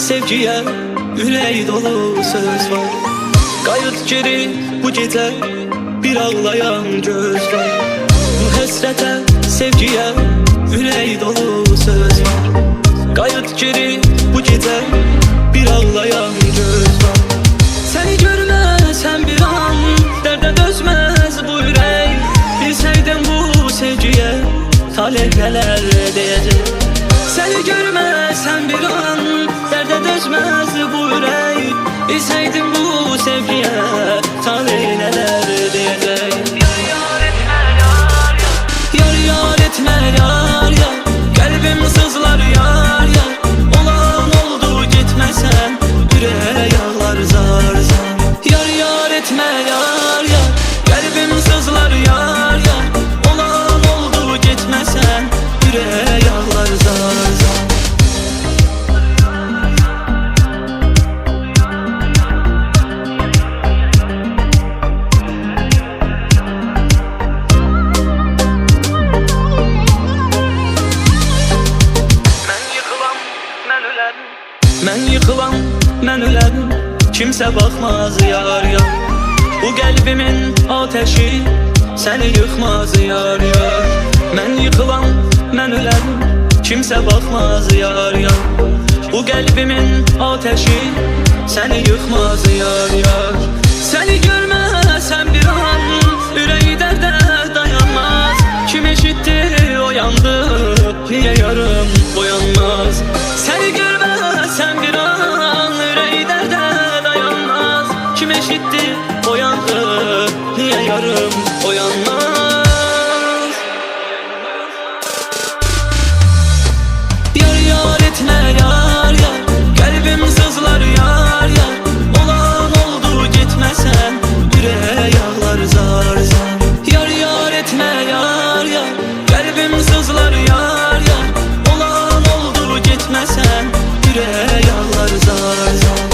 sevgiye ürək dolu söz var. Qayıt geri bu gecə bir ağlayan göz var. Bu həsrətə sevgiye ürək dolu söz var. Qayıt geri bu gecə bir ağlayan göz var. Səni görməsəm bir an dərdə dözməz bu ürək. Bilsəydim bu sevgiye talih gələr deyəcək. Səni görməsəm bir an dərdə dözməz bu ürək. Bilsəydim bu sevgiye talih nələr deyəcək. Yar etmə yar yar, yar yar etmə yar yar. Qəlbim sızlar yar yar. Olan oldu getməsən ürək ağlar zar zar. Yar yar etmə yar yar. Qəlbim sızlar yar yar. Olan oldu getməsən ürək ağlar zar zar. Mən yıxılam, mən ölərim, kimsə baxmaz yar yar. Bu qəlbimin ateşi səni yıxmaz yar yar. Mən yıxılam, mən ölərim, kimsə baxmaz yar yar. Bu qəlbimin ateşi səni yıxmaz yar yar. Səni görməsəm bir an ürək dərdə dayanmaz. Kim eşitdi oyandı, niyə yarım boyanmaz. Səni görməsəm bir an ürək dərdə dayanmaz. Kim eşitdi oyandı, niyə yarım oyanmaz. Yar yar etmə yar yar. Qəlbim sızlar yar yar. Olan oldu getməsən ürək ağlar zar zar. Yar yar etmə yar yar. Qəlbim sızlar yar yar. Olan oldu getməsən ürək ağlar zar zar.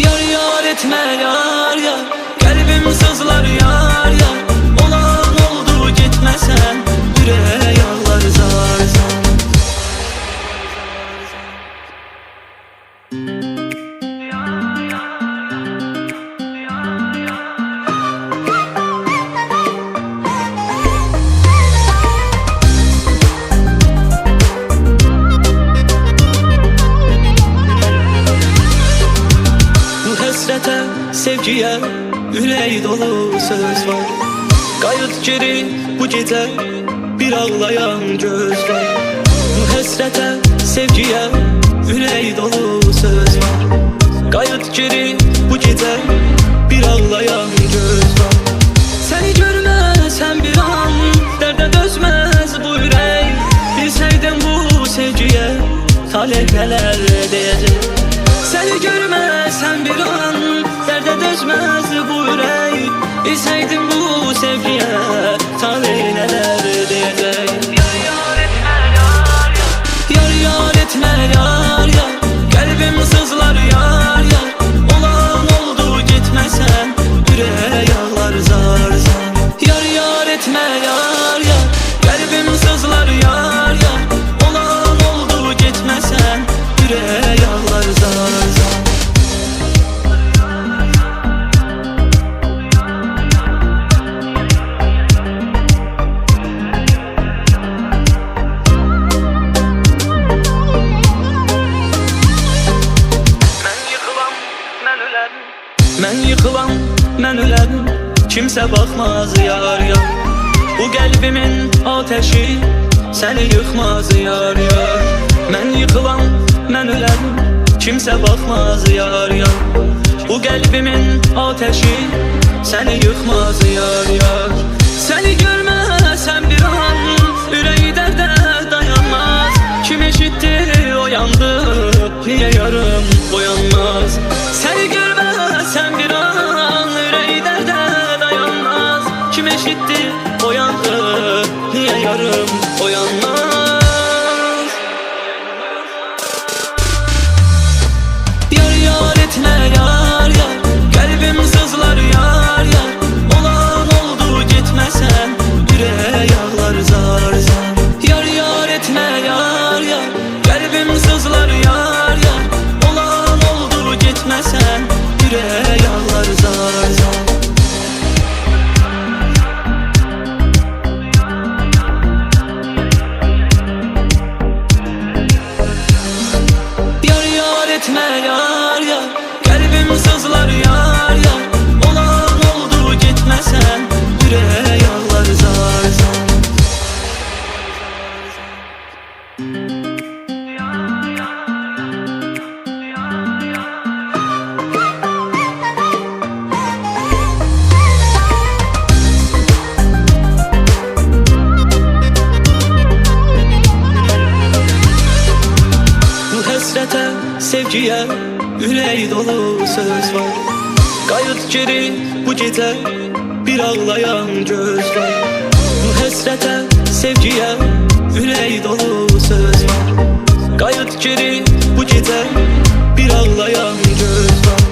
Yar yar etmə yar yar. Qəlbim sızlar yar yar. Olan oldu getməsən ürək ağlar zar zar. Həsrətə, sevgiyə ürək dolu söz var. Qayıt geri bu gecə bir ağlayan göz var. Bu həsrətə, sevgiyə ürək dolu söz var. Qayıt geri bu gecə bir ağlayan göz var. Səni görməsəm bir an dərdə dözməz bu ürək. Bilsəydim bu sevgiyə talih gələr deyəcək. Səni görməsəm bir an dərdə dözməz bu ürək. Bilsəydim bu sevgiyə talih nələr deyəcək. Yar yar etmə yar yar. Yar yar etmə yar yar. Qəlbim sızlar yar yar. Olan oldu getməsən ürək ağlar zar zar. Yar yar etmə yar yar. Qəlbim sızlar yar yar. Olan oldu getməsən ürək ağlar zar zar. Mən yıxılam, mən ölərim, kimsə baxmaz yar yar. Bu qəlbimin ateşi səni yıxmaz yar yar. Mən yıxılam, mən ölərim, kimsə baxmaz yar yar. Bu qəlbimin ateşi səni yıxmaz yar yar. Səni görməsəm bir an ürək dərdə dayanmaz. Kim eşitdi oyandı, niyə yarım boyanmaz. Səni görməsəm bir an ürək dərdə dayanmaz. Kim eşitdi oyandı, niyə yarım oyanmaz. Yar yar etmə yar yar. Qəlbim sızlar yar yar. Olan oldu dolu söz var. Qayıt geri bu gece, bir ağlayan göz var. Bu həsrətə, sevgiyə, ürək dolu söz var. Qayıt geri bu gece, bir ağlayan göz var.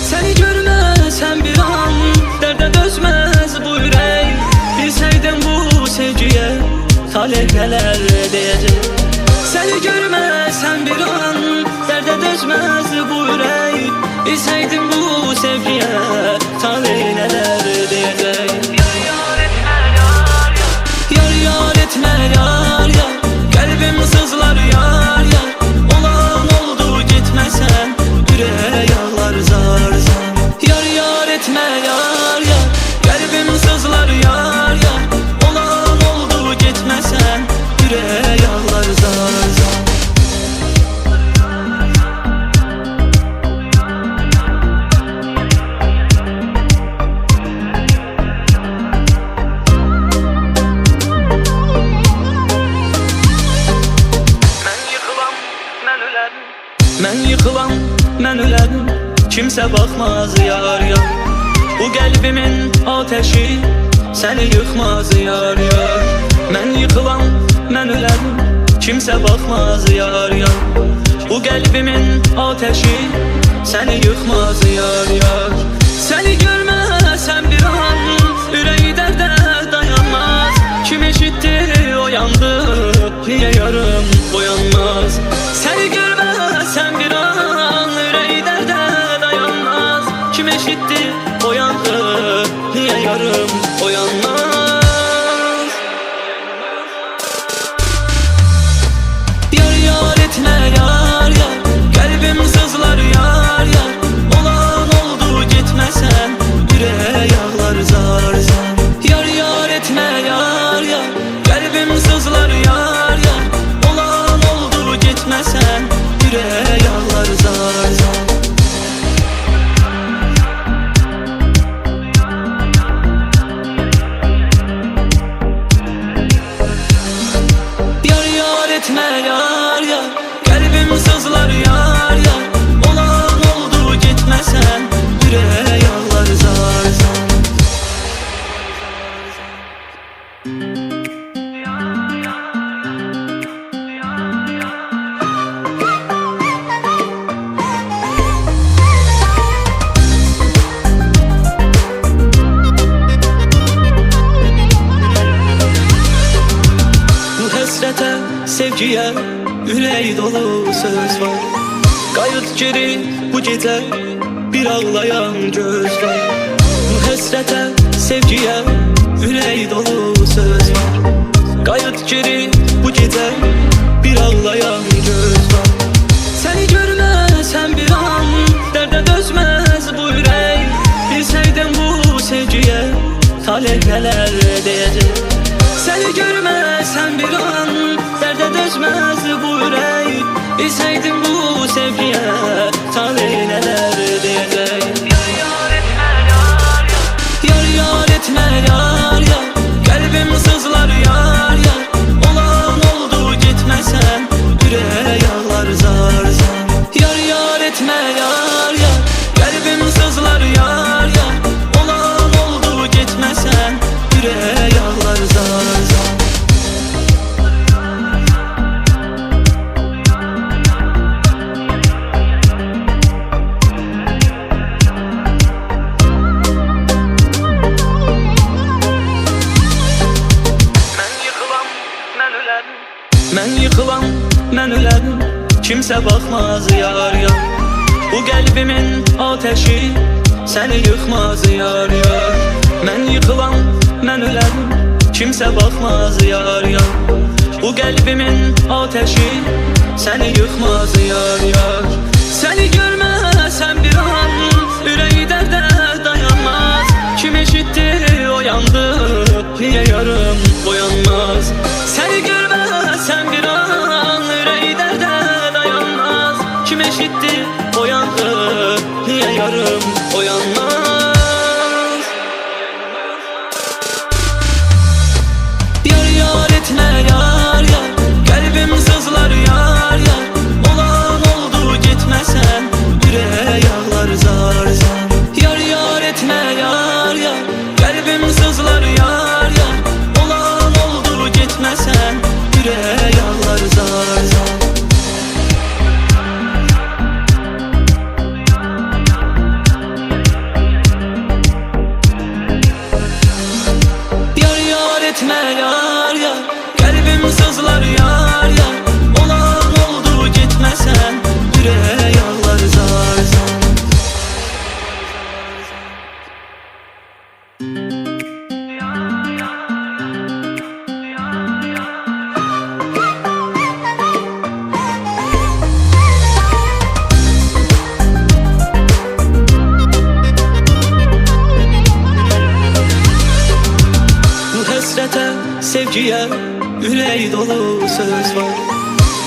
Səni görməsəm bir an, dərdə dözməz bu ürək. Bilsəydin bu sevgiyə, talih nələr deyəcək. Səni görməsəm bir an, dərdə dözməz bu ürək. Bilsəydin bu sevgiyə, talih nələr deyəcək. Yar yar etmə yar yar, qəlbim sızlar yar yar. Olan oldu getməsən, ürək ağlar zar zar. Yar yar etmə yar yar, qəlbim sızlar yar yar. Olan oldu getməsən, ürək ağlar zar zar. Mən yıxılam, mən ölərim, kimsə baxmaz yar yar. Bu qəlbimin ateşi səni yıxmaz yar yar. Mən yıxılam, mən ölərim, kimsə baxmaz yar yar. Bu qəlbimin ateşi səni yıxmaz yar yar. Səni görməsəm bir an, ürək dərdə dayanmaz. Kim eşitdi oyandı, niyə yarım boyanmaz. Səni görməsəm bir an, ürək dərdə dayanmaz. Kim eşitdi oyandı, niyə yarım oyanmaz. Yar yar etmə yar yar, qəlbim sızlar yar yar. Olan oldu getməsən, ürək ağlar zar zar. Yar yar etmə yar yar, qəlbim sızlar yar yar. Olan oldu getməsən, ürək ağlar zar zar. Yar yar etmə yar yar, qəlbim sızlar yar yar. Olan oldu getməsən, ürək ağlar zar zar. Bu həsrətə, sevgiyə, ürək dolu söz var. Qayıt geri bu gecə, bir ağlayan göz var. Bu həsrətə, sevgiyə, ürək dolu söz var. Qayıt geri bu gecə, bir ağlayan göz var. Səni görməsəm bir an, dərdə dözməz bu ürək. Bilsəydin bu sevgiyə, talih nələr deyəcək. Səni görməsəm bir an, dərdə dözməz bu ürək. Bilsəydin bu sevgiyə, talih nələr deyəcək. Yar yar etmə yar yar, yar yar etmə yar yar. Qəlbim sızlar yar yar. Olan oldu getməsən, ürək ağlar zar zar. Yar yar etmə yar yar, qəlbim sızlar yar yar. Olan oldu getməsən, ürək ağlar zar zar. Mən yıxılam, mən ölərim, kimsə baxmaz yar yar. Bu qəlbimin ateşi səni yıxmaz yar yar. Mən yıxılam, mən ölərim, kimsə baxmaz yar yar. Bu qəlbimin ateşi səni yıxmaz yar yar. Səni görməsəm bir an, ürək dərdə dayanmaz. Kim eşitdi oyandı, niyə yarım boyanmaz. Səni görməsəm bir an, ürək dərdə dayanmaz. Kim eşitdi oyandı, niyə yarım oyanmaz. Yar yar etmə yar yar, qəlbim sızlar yar yar. Olan oldu getməsən, etme yar yar, kalbim sızlar yar yar. Olan oldu gitmesen, yüreğe yağlar zar zar. Hasrete, sevgiye, ürək dolu söz var.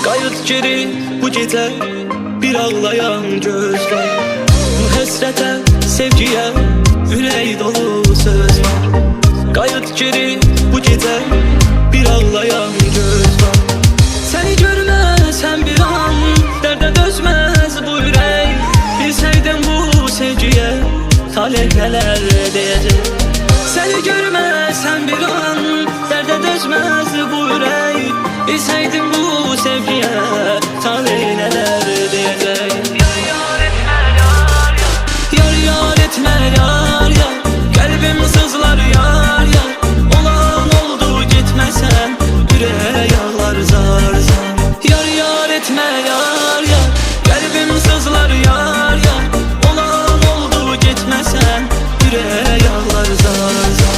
Qayıt geri bu gece, bir ağlayan göz var. Bu hasrete, sevgiye, ürək dolu söz var. Qayıt geri bu gece, bir ağlayan göz var. Seni görməsəm bir an, dərdə dözməz bu ürək. Bilsəydin bu sevgiye, talih nələr deyəcək. Seni görməsəm bir an, dərdə dözməz bu ürək. Bilsəydin bu sevgiyə, talih nələr deyəcək. Yar yar etmə yar yar, yar yar etmə yar yar, qəlbim sızlar yar yar. Olan oldu getməsən, yüreğe yağlar zar zar. Yar yar etmə yar yar, qəlbim sızlar yar yar. Olan oldu getməsən, yüreğe yağlar zar zar.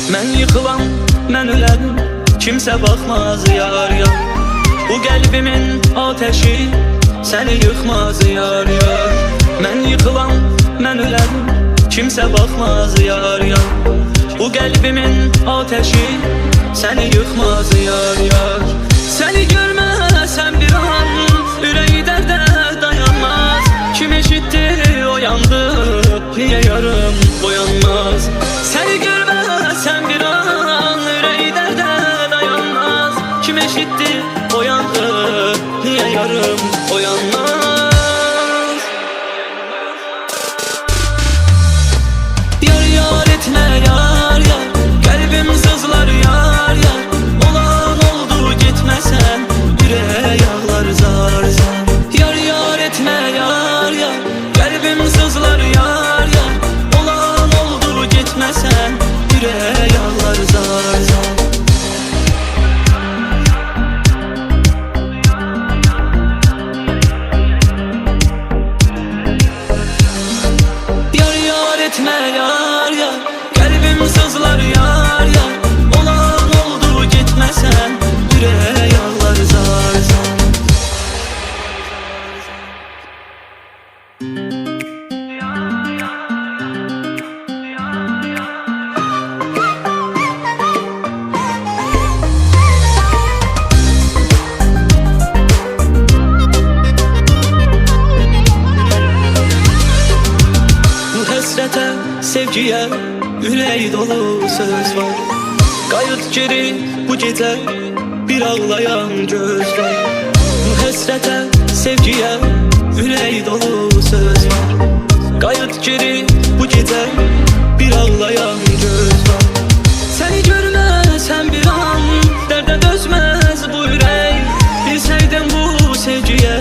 Mən yıkılam, mən ölərim, kimsə baxmaz yar yar. Bu qəlbimin ateşi səni yıkmaz yar yar. Mən yıkılam, mən ölərim, kimsə baxmaz yar yar. Bu qəlbimin ateşi səni yıkmaz yar yar. Səni görməsəm bir an, ürək dərdə dayanmaz. Kim eşitdi oyandı, niyə yarım boyanmaz. Səni görməsəm bir an, ürək dərdə dayanmaz. Kim eşitdi oyandı, niyə yarım oyanmaz. Yar yar etmə yar yar, qəlbim sızlar yar yar. Olan oldu getməsən, yüreğe yağlar zar zar. Yar yar etmə yar yar, qəlbim sızlar yar yar. Olan oldu getməsən, yüreğe yağlar zar zar. Yar yar etmə yar yar, qəlbim sızlar yar yar. Olan oldu getməsən, yüreğe yağlar zar zar. Hasrete, sevgiye, ürək dolu söz var. Qayıt geri bu gece, bir ağlayan göz var. Bu hasrete, sevgiye, ürək dolu söz var. Qayıt geri bu gece, bir ağlayan göz var. Seni görməsəm bir an, dərdə dözməz bu ürək. Bilsəydin bu sevgiye,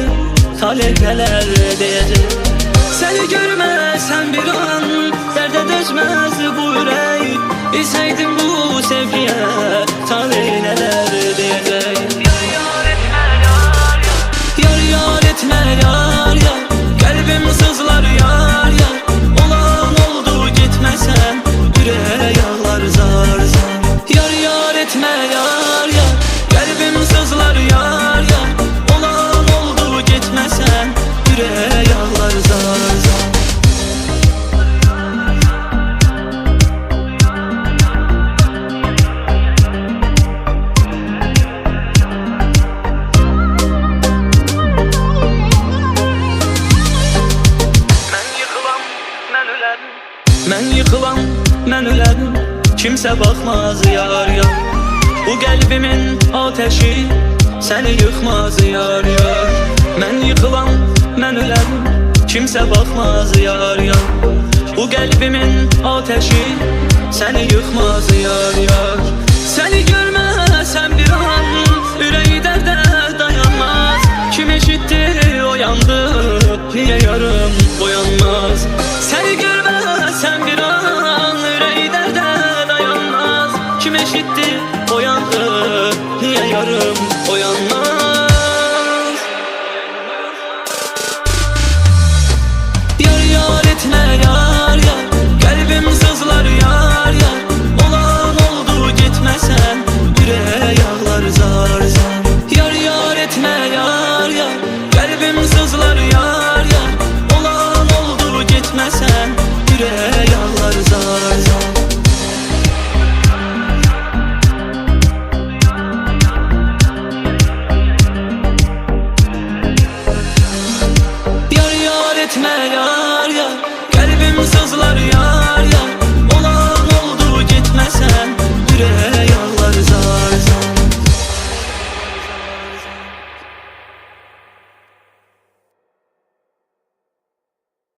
talih nələr deyəcək. Seni görməsəm bir an, dərdə dözməz bu ürək. Bilsəydin bu sevgiyə, talih nələr deyəcək. Yar yar etmə yar yar, yar yar etmə yar yar, qəlbim sızlar yar yar. Olan oldu getməsən, yüreğe yağlar zar zar. Yar yar etmə yar yar, qəlbim sızlar yar yar. Olan oldu getməsən, yüreğe yağlar zar zar. Mən yıkılam, mən ölərim, kimsə baxmaz yar yar. Bu qəlbimin ateşi səni yıkmaz yar yar. Mən yıkılam, mən ölərim, kimsə baxmaz yar yar. Bu kalbimin ateşi seni yıkmaz yar yar. Seni görmek